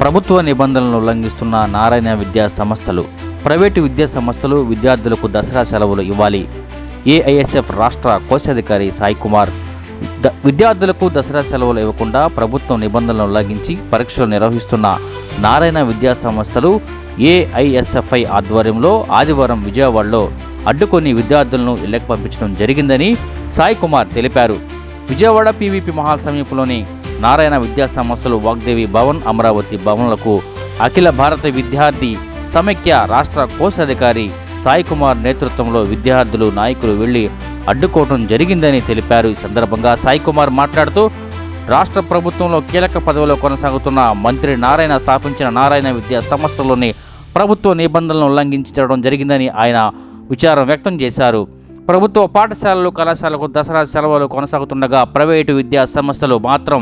ప్రభుత్వ నిబంధనలను ఉల్లంఘిస్తున్న నారాయణ విద్యా సంస్థలు, ప్రైవేటు విద్యా సంస్థలు విద్యార్థులకు దసరా సెలవులు ఇవ్వాలి. ఏఐఎస్ఎఫ్ రాష్ట్ర కోశాధికారి సాయి కుమార్ విద్యార్థులకు దసరా సెలవులు ఇవ్వకుండా ప్రభుత్వం నిబంధనలను ఉల్లంఘించి పరీక్షలు నిర్వహిస్తున్న నారాయణ విద్యా సంస్థలు ఏఐఎస్ఎఫ్ఐ ఆధ్వర్యంలో ఆదివారం విజయవాడలో అడ్డుకొని విద్యార్థులను ఇళ్లకు పంపించడం జరిగిందని సాయి కుమార్ తెలిపారు. విజయవాడ పీవీపీ మహాల్ సమీపంలోని నారాయణ విద్యా సంస్థలు వాగ్దేవి భవన్, అమరావతి భవన్లకు అఖిల భారత విద్యార్థి సమైక్య రాష్ట్ర కోశాధికారి సాయి కుమార్ నేతృత్వంలో విద్యార్థులు, నాయకులు వెళ్లి అడ్డుకోవడం జరిగిందని తెలిపారు. ఈ సందర్భంగా సాయి కుమార్ మాట్లాడుతూ, రాష్ట్ర ప్రభుత్వంలో కీలక పదవిలో కొనసాగుతున్న మంత్రి నారాయణ స్థాపించిన నారాయణ విద్యా సంస్థలోని ప్రభుత్వ నిబంధనలను ఉల్లంఘించడం జరిగిందని ఆయన విచారం వ్యక్తం చేశారు. ప్రభుత్వ పాఠశాలలు, కళాశాలకు దసరా సెలవులు కొనసాగుతుండగా ప్రైవేటు విద్యా సంస్థలు మాత్రం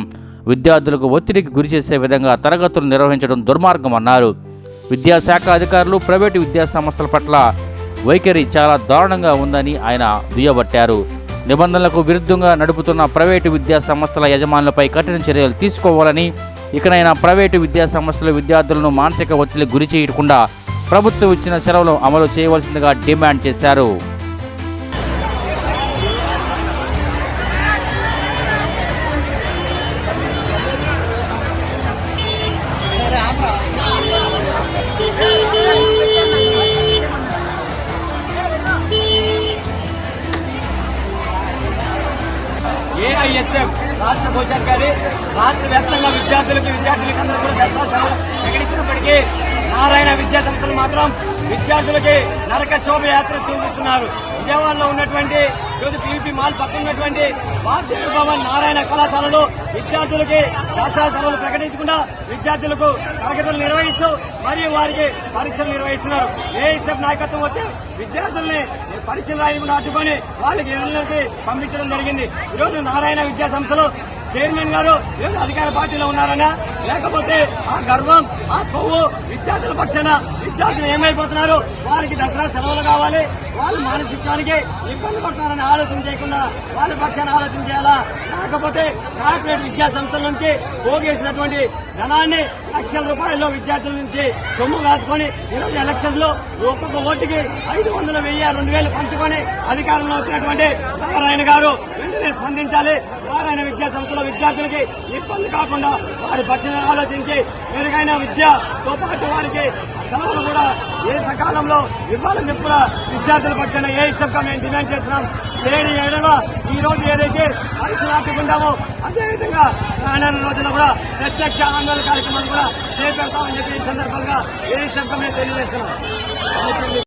విద్యార్థులకు ఒత్తిడికి గురిచేసే విధంగా తరగతులు నిర్వహించడం దుర్మార్గమన్నారు. విద్యాశాఖ అధికారులు ప్రైవేటు విద్యా సంస్థల పట్ల వైఖరి చాలా దారుణంగా ఉందని ఆయన దుయ్యబట్టారు. నిబంధనలకు విరుద్ధంగా నడుపుతున్న ప్రైవేటు విద్యా సంస్థల యజమానులపై కఠిన చర్యలు తీసుకోవాలని, ఇకనైనా ప్రైవేటు విద్యా సంస్థలు విద్యార్థులను మానసిక ఒత్తిడికి గురి చేయకుండా ప్రభుత్వం ఇచ్చిన సెలవులు అమలు చేయవలసిందిగా డిమాండ్ చేశారు. ఏఐఎస్ఎఫ్ రాష్ట్ర కోశాధికారి రాష్ట్ర వ్యాప్తంగా విద్యార్థులందరూ కూడా దసరా సెలవులు ప్రకటించినప్పటికీ నారాయణ విద్యా సంస్థలు మాత్రం విద్యార్థులకి నరక శోభయాత్ర చూపిస్తున్నారు. విజయవాడలో ఉన్నటువంటి ఈరోజు పీవీపీ మాల్ పక్కన ఉన్నటువంటి వాగ్దేవి భవన్ నారాయణ కళాశాలలో విద్యార్థులకి దసరా సెలవులు ప్రకటించకుండా విద్యార్థులకు తరగతులు నిర్వహిస్తూ మరియు వారికి పరీక్షలు నిర్వహిస్తున్నారు. ఏఐఎస్ఎఫ్ నాయకత్వం వచ్చి విద్యార్థుల్ని పరీక్షలు రాయకుండా అడ్డుకొని వాళ్ళకి ఇళ్లకి పంపించడం జరిగింది. ఈరోజు నారాయణ విద్యా సంస్థలు చైర్మన్ గారు ఈరోజు అధికార పార్టీలో ఉన్నారనా, లేకపోతే ఆ గర్వం, ఆ కొవ్వు విద్యార్థుల పక్షాన విద్యార్థులు ఏమైపోతున్నారు, వారికి దసరా సెలవులు కావాలి, వాళ్ళు మానసికానికి ఇబ్బంది పడుతున్నారని ఆలోచన చేయకుండా వాళ్ళ పక్షాన ఆలోచన చేయాలా, లేకపోతే కార్పొరేట్ విద్యా సంస్థల నుంచి పోగేసినటువంటి ధనాన్ని లక్షల రూపాయల్లో విద్యార్థుల నుంచి సొమ్ము కాసుకొని ఈరోజు ఎలక్షన్ లో ఒక్కొక్క ఓటుకి 500, 1000, 2000 పంచుకొని అధికారంలో వచ్చినటువంటి నారాయణ గారు వెంటనే స్పందించాలి. నారాయణ విద్యా సంస్థలో విద్యార్థులకి ఇబ్బంది కాకుండా వారి పక్షాన ఆలోచించి మెరుగైన విద్యతో పాటు వారికి సెలవులు కూడా ఏ సకాలంలో ఇవ్వాలని చెప్పి విద్యార్థుల పక్షాన ఏఐఎస్ఎఫ్ గా మేము డిమాండ్ చేస్తున్నాం. లేని ఏడలో ఈ రోజు ఏదైతే పరీక్షలు ఆపుకుంటామో అదేవిధంగా రానున్న రోజుల్లో కూడా ప్రత్యక్ష ఆందోళన కార్యక్రమాలు కూడా చేపడతామని చెప్పి ఈ సందర్భంగా ఏఐఎస్ఎఫ్ గా మేము తెలియజేస్తున్నాం.